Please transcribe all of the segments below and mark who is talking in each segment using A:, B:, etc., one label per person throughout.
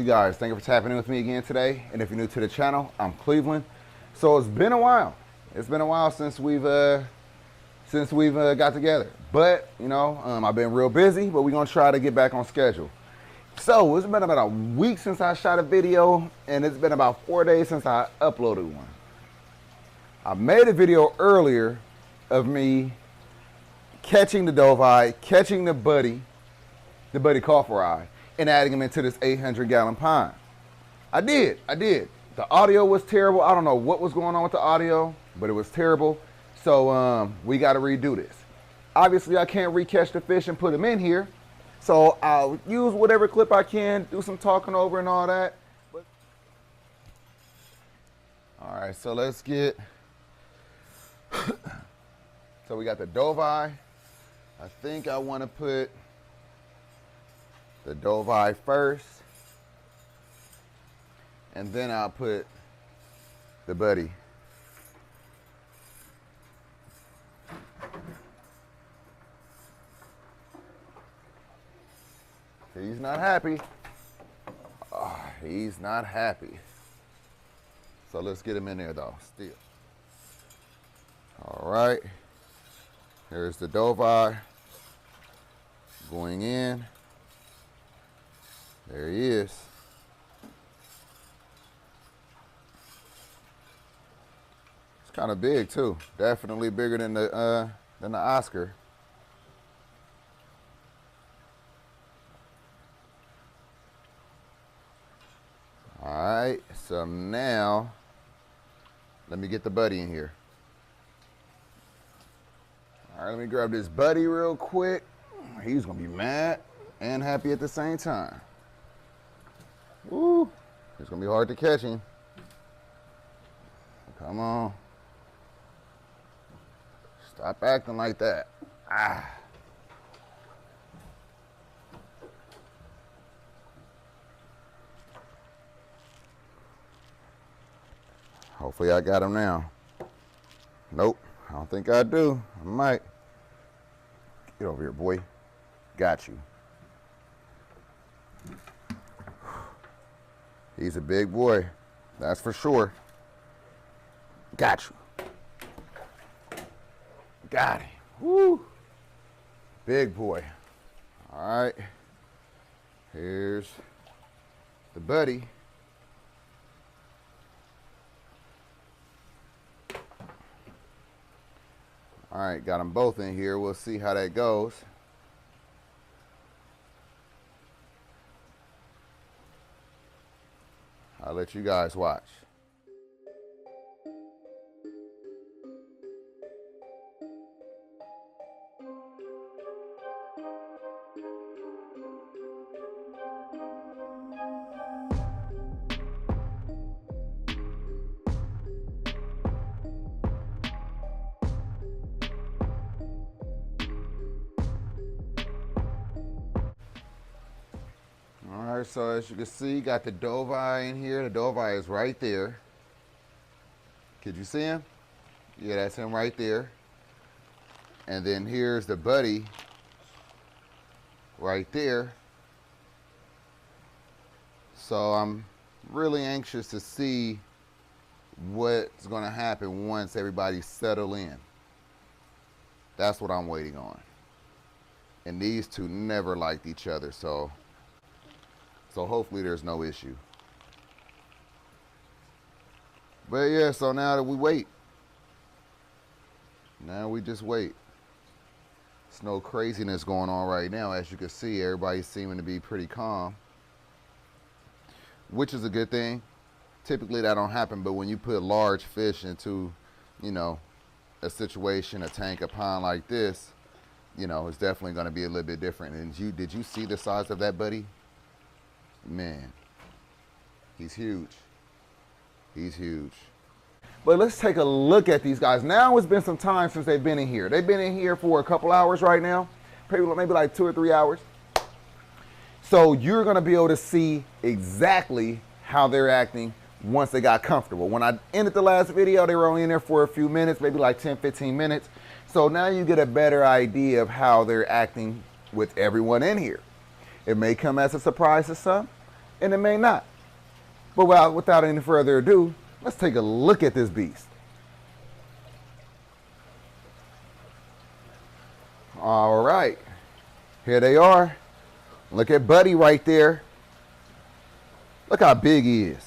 A: guys? Thank you for tapping in with me again today. And if you're new to the channel, I'm Cleveland. So it's been a while. It's been a while since we've got together. But you know, I've been real busy. But we're gonna try to get back on schedule. So it's been about a week since I shot a video, and it's been about 4 days since I uploaded one. I made a video earlier of me catching the Dovii, catching the Buttikoferi, and adding them into this 800-gallon pond. I did. The audio was terrible. I don't know what was going on with the audio, but it was terrible. So we got to redo this. Obviously, I can't re-catch the fish and put them in here. So I'll use whatever clip I can, do some talking over and all that. All right, so let's get... So we got the Dovii. I think I want to put the Dovii first, and then I'll put the Buddy. He's not happy. Oh, he's not happy. So let's get him in there though, still. All right. Here's the Dovii going in. There he is. It's kind of big too. Definitely bigger than the Oscar. All right, so now let me get the Buddy in here. All right, let me grab this Buddy real quick. He's gonna be mad and happy at the same time. Woo, it's gonna be hard to catch him. Come on. Stop acting like that. Ah. Hopefully I got him now. Nope, I don't think I do. I might. Get over here, boy. Got you. He's a big boy, that's for sure. Got you. Got him. Woo. Big boy. All right. Here's the Buddy. All right, got them both in here. We'll see how that goes. I'll let you guys watch. All right, so as you can see, got the Dovii in here. The Dovii is right there. Could you see him? Yeah, that's him right there. And then here's the Buddy right there. So I'm really anxious to see what's gonna happen once everybody settle in. That's what I'm waiting on. And these two never liked each other, so hopefully there's no issue. But yeah, so now that we wait. Now we just wait. There's no craziness going on right now. As you can see, everybody's seeming to be pretty calm, which is a good thing. Typically that don't happen, but when you put large fish into, you know, a situation, a tank, a pond like this, you know, it's definitely going to be a little bit different. And did you see the size of that Buddy? Man, he's huge. He's huge. But let's take a look at these guys. Now it's been some time since they've been in here. They've been in here for a couple hours right now, maybe like 2 or 3 hours. So you're gonna be able to see exactly how they're acting once they got comfortable. When I ended the last video, they were only in there for a few minutes, maybe like 10, 15 minutes. So now you get a better idea of how they're acting with everyone in here. It may come as a surprise to some. and it may not. But without any further ado, let's take a look at this beast. All right, here they are. Look at Buddy right there. Look how big he is.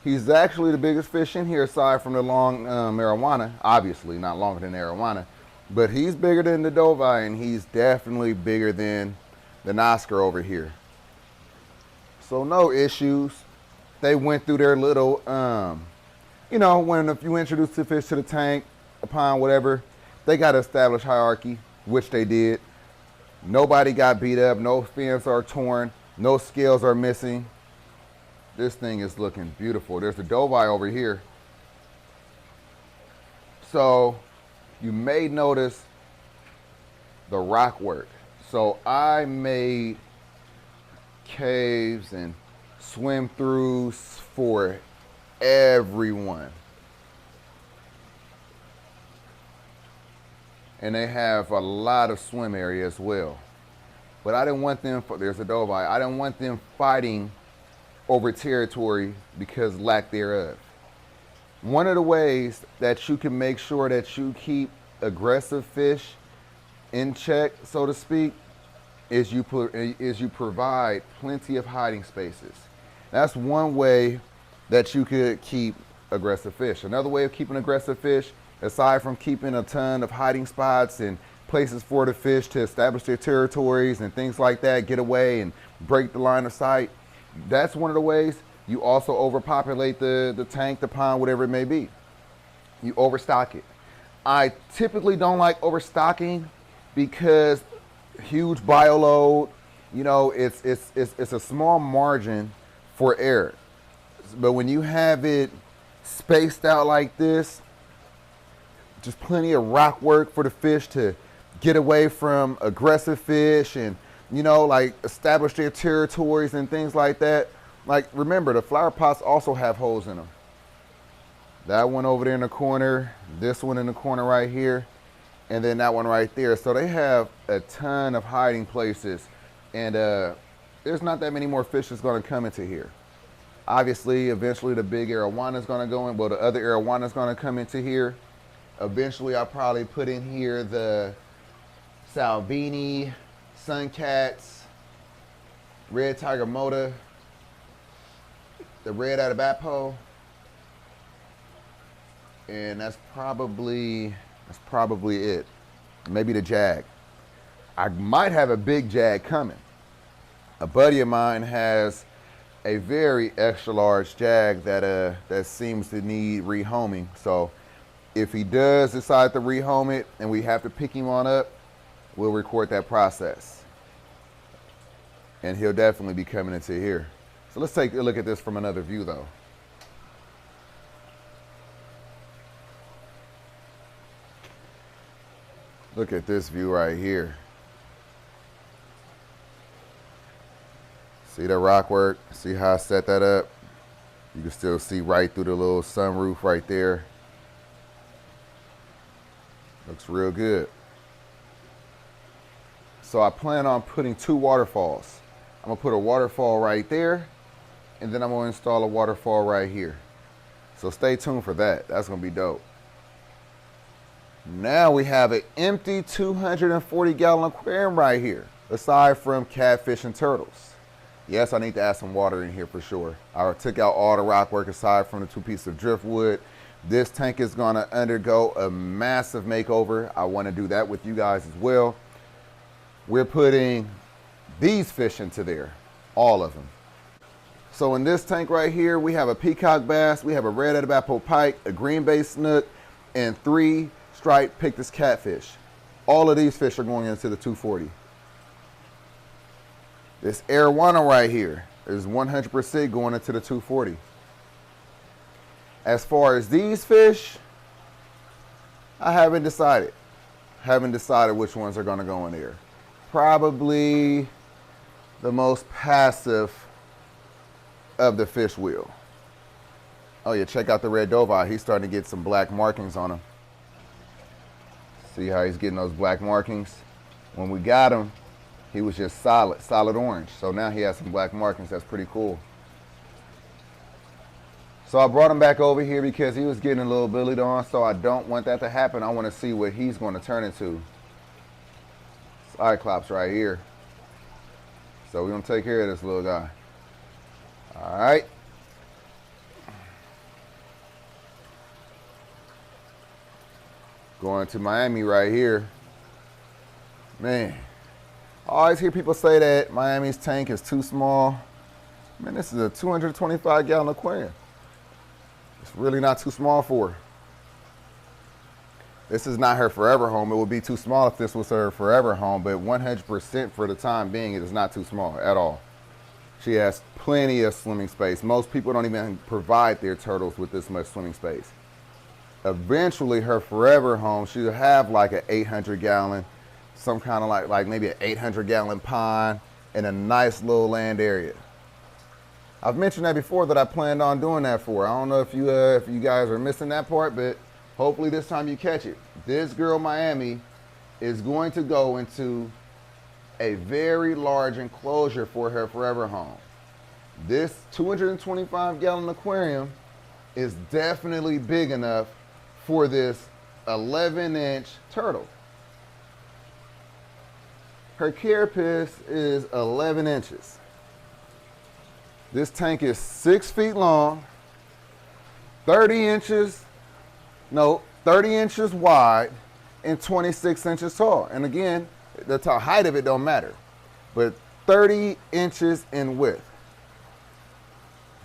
A: He's actually the biggest fish in here aside from the long arowana. Obviously not longer than the arowana, but he's bigger than the Dovii, and he's definitely bigger than the Oscar over here. So no issues. They went through their little, you know, if you introduce the fish to the tank, a pond, whatever, they got to establish hierarchy, which they did. Nobody got beat up, no fins are torn, no scales are missing. This thing is looking beautiful. There's the Dovii over here. So you may notice the rock work. So I made caves and swim throughs for everyone. And they have a lot of swim area as well. But I didn't want them, there's a Dovii, I didn't want them fighting over territory because lack thereof. One of the ways that you can make sure that you keep aggressive fish in check, so to speak, is you provide plenty of hiding spaces. That's one way that you could keep aggressive fish. Another way of keeping aggressive fish, aside from keeping a ton of hiding spots and places for the fish to establish their territories and things like that, get away and break the line of sight, that's one of the ways. You also overpopulate the tank, the pond, whatever it may be. You overstock it. I typically don't like overstocking because huge bio load, you know, it's a small margin for error. But when you have it spaced out like this, just plenty of rock work for the fish to get away from aggressive fish and, you know, like establish their territories and things like that. Like, remember, the flower pots also have holes in them. That one over there in the corner, this one in the corner right here, and then that one right there. So they have a ton of hiding places, and there's not that many more fish that's going to come into here. Obviously, eventually the big arowana is going to go in. Well, the other arowana is going to come into here. Eventually, I'll probably put in here the Salvini, Suncats, Red Tiger Moda, the Red Atabapo, and that's probably it. Maybe the Jag. I might have a big Jag coming. A buddy of mine has a very extra large Jag that seems to need rehoming. So if he does decide to rehome it and we have to pick him on up, we'll record that process. And he'll definitely be coming into here. So let's take a look at this from another view though. Look at this view right here. See the rock work? See how I set that up? You can still see right through the little sunroof right there. Looks real good. So I plan on putting 2 waterfalls. I'm gonna put a waterfall right there, and then I'm gonna install a waterfall right here. So stay tuned for that. That's gonna be dope. Now we have an empty 240-gallon aquarium right here, aside from catfish and turtles. Yes, I need to add some water in here for sure. I took out all the rock work aside from the 2 pieces of driftwood. This tank is gonna undergo a massive makeover. I wanna do that with you guys as well. We're putting these fish into there, all of them. So in this tank right here, we have a peacock bass, we have a red Atabapo pike, a green bay snook, and 3 striped pictus catfish. All of these fish are going into the 240. This arowana right here is 100% going into the 240. As far as these fish, I haven't decided. Haven't decided which ones are going to go in there. Probably the most passive of the fish will. Oh yeah, check out the red Dovii. He's starting to get some black markings on him. See how he's getting those black markings? When we got him, He was just solid orange. So now he has some black markings. That's pretty cool. So I brought him back over here because he was getting a little bullied on, so I don't want that to happen. I want to see what he's going to turn into. Cyclops right here. So we're going to take care of this little guy. All right. Going to Miami right here. Man, I always hear people say that Miami's tank is too small. Man, this is a 225-gallon aquarium. It's really not too small for her. This is not her forever home. It would be too small if this was her forever home, but 100% for the time being, it is not too small at all. She has plenty of swimming space. Most people don't even provide their turtles with this much swimming space. Eventually, her forever home, she'll have like an 800-gallon, some kind of like maybe an 800-gallon pond and a nice little land area. I've mentioned that before that I planned on doing that for her. I don't know if you guys are missing that part, but hopefully this time you catch it. This girl, Miami, is going to go into a very large enclosure for her forever home. This 225-gallon aquarium is definitely big enough for this 11-inch turtle. Her carapace is 11 inches. This tank is 6 feet long, 30 inches wide, and 26 inches tall. And again, the height of it don't matter, but 30 inches in width.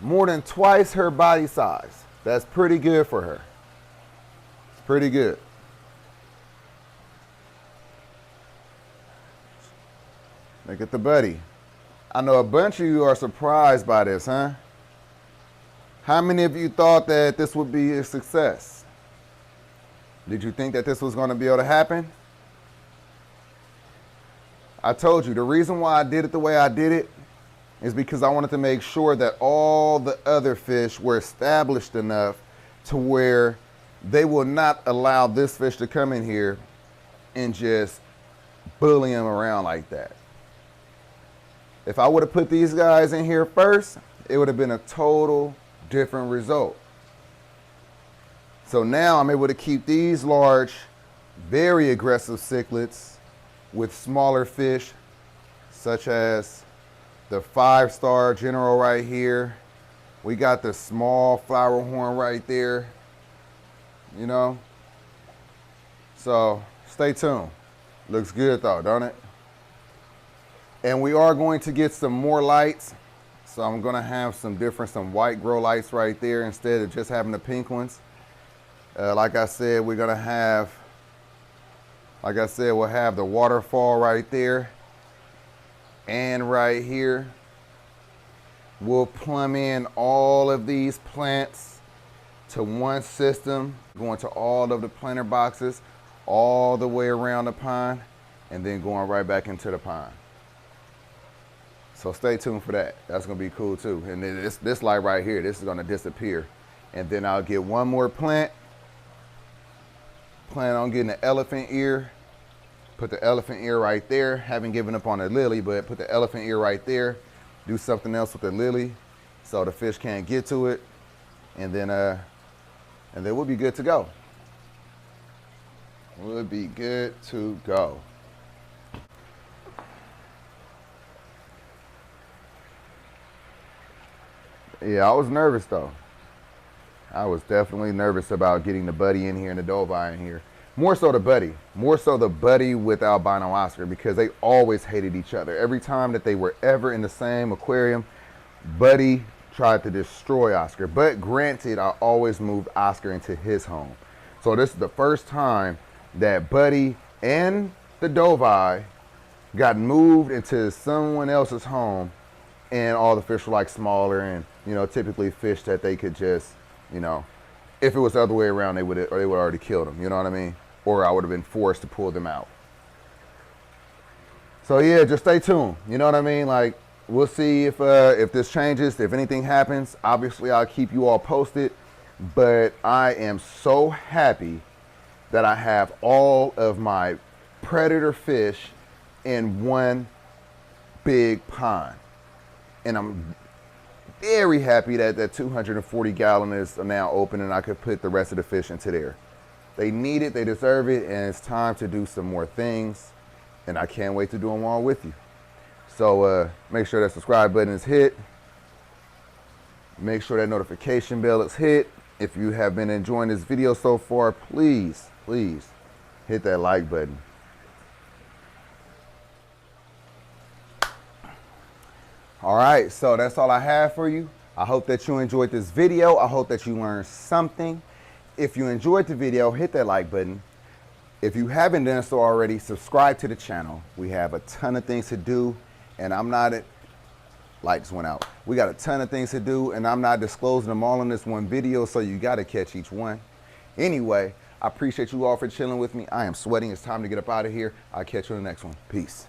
A: More than twice her body size. That's pretty good for her. It's pretty good. Look at the buddy. I know a bunch of you are surprised by this, huh? How many of you thought that this would be a success? Did you think that this was going to be able to happen? I told you, the reason why I did it the way I did it is because I wanted to make sure that all the other fish were established enough to where they will not allow this fish to come in here and just bully him around like that. If I would have put these guys in here first, it would have been a total different result. So now I'm able to keep these large, very aggressive cichlids with smaller fish, such as the 5-star general right here. We got the small flower horn right there, you know. So stay tuned. Looks good though, don't it? And we are going to get some more lights. So I'm gonna have some white grow lights right there instead of just having the pink ones. Like I said, we'll have the waterfall right there and right here. We'll plumb in all of these plants to one system, going to all of the planter boxes, all the way around the pond, and then going right back into the pond. So stay tuned for that. That's gonna be cool too. And then this light right here, this is gonna disappear. And then I'll get one more plant. Plan on getting the elephant ear. Put the elephant ear right there. Haven't given up on the lily, but put the elephant ear right there. Do something else with the lily so the fish can't get to it. And then we'll be good to go. We'll be good to go. Yeah, I was nervous though. I was definitely nervous about getting the buddy in here and the Dovii in here. More so the buddy with albino Oscar, because they always hated each other. Every time that they were ever in the same aquarium, Buddy tried to destroy Oscar. But granted, I always moved Oscar into his home. So this is the first time that Buddy and the Dovii got moved into someone else's home, and all the fish were like smaller and, you know, typically fish that they could just, you know, if it was the other way around, they would already killed them, you know what I mean? Or I would have been forced to pull them out. So yeah, just stay tuned, you know what I mean? Like, we'll see if this changes, if anything happens. Obviously, I'll keep you all posted, but I am so happy that I have all of my predator fish in one big pond. And I'm very happy that that 240 gallon is now open and I could put the rest of the fish into there. They need it, they deserve it, and it's time to do some more things. And I can't wait to do them all with you. So make sure that subscribe button is hit. Make sure that notification bell is hit. If you have been enjoying this video so far, please, please hit that like button. All right, so that's all I have for you. I hope that you enjoyed this video. I hope that you learned something. If you enjoyed the video, hit that like button. If you haven't done so already, subscribe to the channel. We have a ton of things to do, and lights went out. We got a ton of things to do, and I'm not disclosing them all in this one video, so you got to catch each one. Anyway, I appreciate you all for chilling with me. I am sweating. It's time to get up out of here. I'll catch you in the next one. Peace.